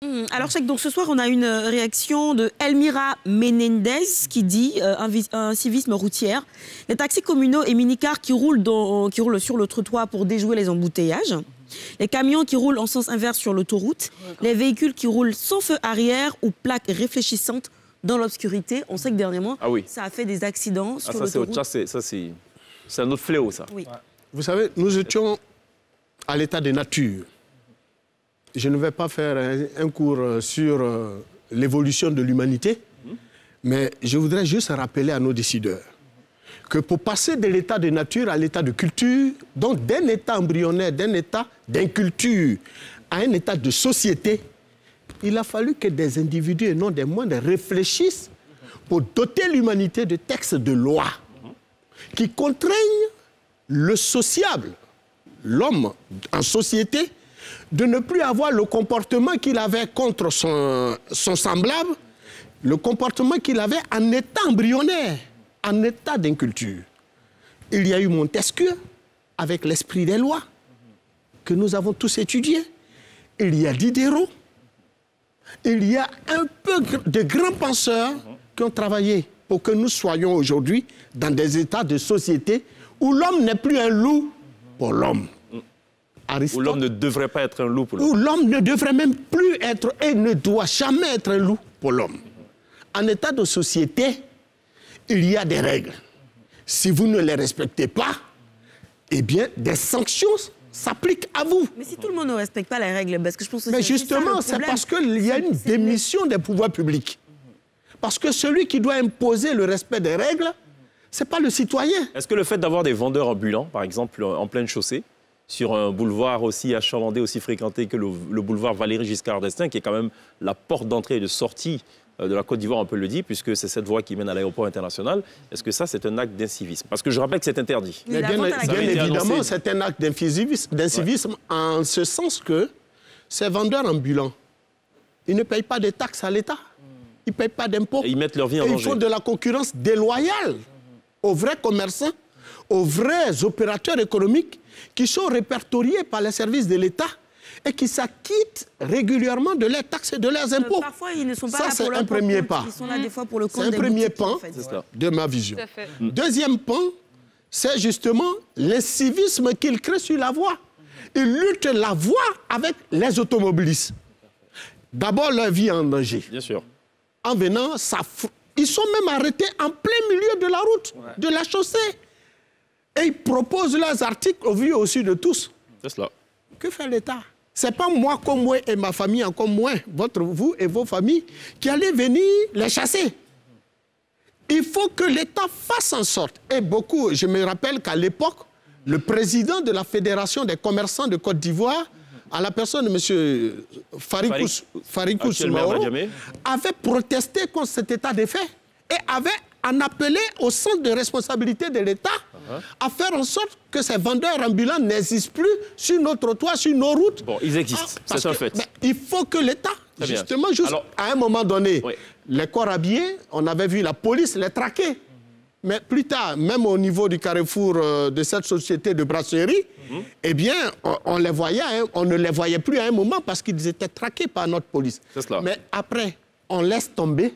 Alors, Cheikh, donc ce soir, on a une réaction de Elmira Menendez qui dit un civisme routier. Les taxis communaux et minicars qui roulent sur le trottoir pour déjouer les embouteillages. Les camions qui roulent en sens inverse sur l'autoroute. Les véhicules qui roulent sans feu arrière ou plaques réfléchissantes dans l'obscurité. On sait que dernièrement, ça a fait des accidents sur l'autoroute. Ça, c'est un autre fléau, ça. Oui. Vous savez, nous étions à l'état de nature. Je ne vais pas faire un cours sur l'évolution de l'humanité, mais je voudrais juste rappeler à nos décideurs que pour passer de l'état de nature à l'état de culture, donc d'un état embryonnaire, d'un état d'inculture à un état de société, il a fallu que des individus et non des moindres réfléchissent pour doter l'humanité de textes de loi qui contraignent le sociable, l'homme en société, de ne plus avoir le comportement qu'il avait contre son semblable, le comportement qu'il avait en état embryonnaire, en état d'inculture. Il y a eu Montesquieu, avec l'esprit des lois, que nous avons tous étudié. Il y a Diderot. Il y a un peu de grands penseurs qui ont travaillé pour que nous soyons aujourd'hui dans des états de société où l'homme n'est plus un loup pour l'homme. Où l'homme ne devrait pas être un loup pour l'homme. Où l'homme ne devrait même plus être et ne doit jamais être un loup pour l'homme. En état de société, il y a des règles. Si vous ne les respectez pas, eh bien, des sanctions s'appliquent à vous. Mais si tout le monde ne respecte pas les règles, parce que je pense que mais justement, c'est parce qu'il y a une démission des pouvoirs publics. Parce que celui qui doit imposer le respect des règles, ce n'est pas le citoyen. Est-ce que le fait d'avoir des vendeurs ambulants, par exemple, en pleine chaussée, sur un boulevard aussi achalandé, aussi fréquenté que le boulevard Valéry Giscard d'Estaing, qui est quand même la porte d'entrée et de sortie de la Côte d'Ivoire, on peut le dire, puisque c'est cette voie qui mène à l'aéroport international. Est-ce que ça, c'est un acte d'incivisme? Parce que je rappelle que c'est interdit. Mais bien évidemment, c'est un acte d'incivisme en ce sens que ces vendeurs ambulants, ils ne payent pas de taxes à l'État. Ils ne payent pas d'impôts. Et ils mettent leur vie en danger. Ils font de la concurrence déloyale aux vrais commerçants, aux vrais opérateurs économiques qui sont répertoriés par les services de l'État et qui s'acquittent régulièrement de leurs taxes et de leurs impôts. Parfois, ils ne sont pas ça, là pour c'est un premier pas. Ils sont là des fois pour le compte C'est un premier boutiques, pan en fait. de ma vision. Deuxième pan, c'est justement l'incivisme qu'ils créent sur la voie. Ils luttent la voie avec les automobilistes. D'abord, leur vie en danger. Bien sûr. En venant, ils sont même arrêtés en plein milieu de la route, de la chaussée. Et ils proposent leurs articles au vu aussi de tous. C'est cela. Que fait l'État? Ce n'est pas moi comme moi et ma famille encore moins, vous et vos familles, qui allez venir les chasser. Il faut que l'État fasse en sorte. Et beaucoup, je me rappelle qu'à l'époque, le président de la Fédération des commerçants de Côte d'Ivoire, à la personne de M. Farikous Maoro, avait protesté contre cet état de fait et avait en appelé au centre de responsabilité de l'État à faire en sorte que ces vendeurs ambulants n'existent plus sur nos trottoirs, sur nos routes. Bon, ils existent, c'est un fait. Il faut que l'État, justement, à un moment donné, les corps habillés, on avait vu la police les traquer. Mais plus tard, même au niveau du carrefour de cette société de brasserie, eh bien, on les voyait, on ne les voyait plus à un moment parce qu'ils étaient traqués par notre police. Mais après, on laisse tomber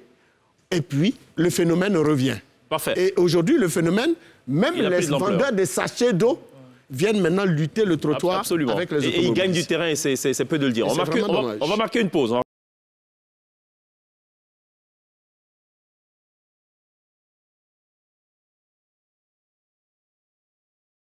et puis le phénomène revient. Parfait. Et aujourd'hui, le phénomène, même les vendeurs de sachets d'eau viennent maintenant lutter le trottoir avec les automobilistes. Et ils gagnent du terrain et c'est peu de le dire. On va marquer une pause.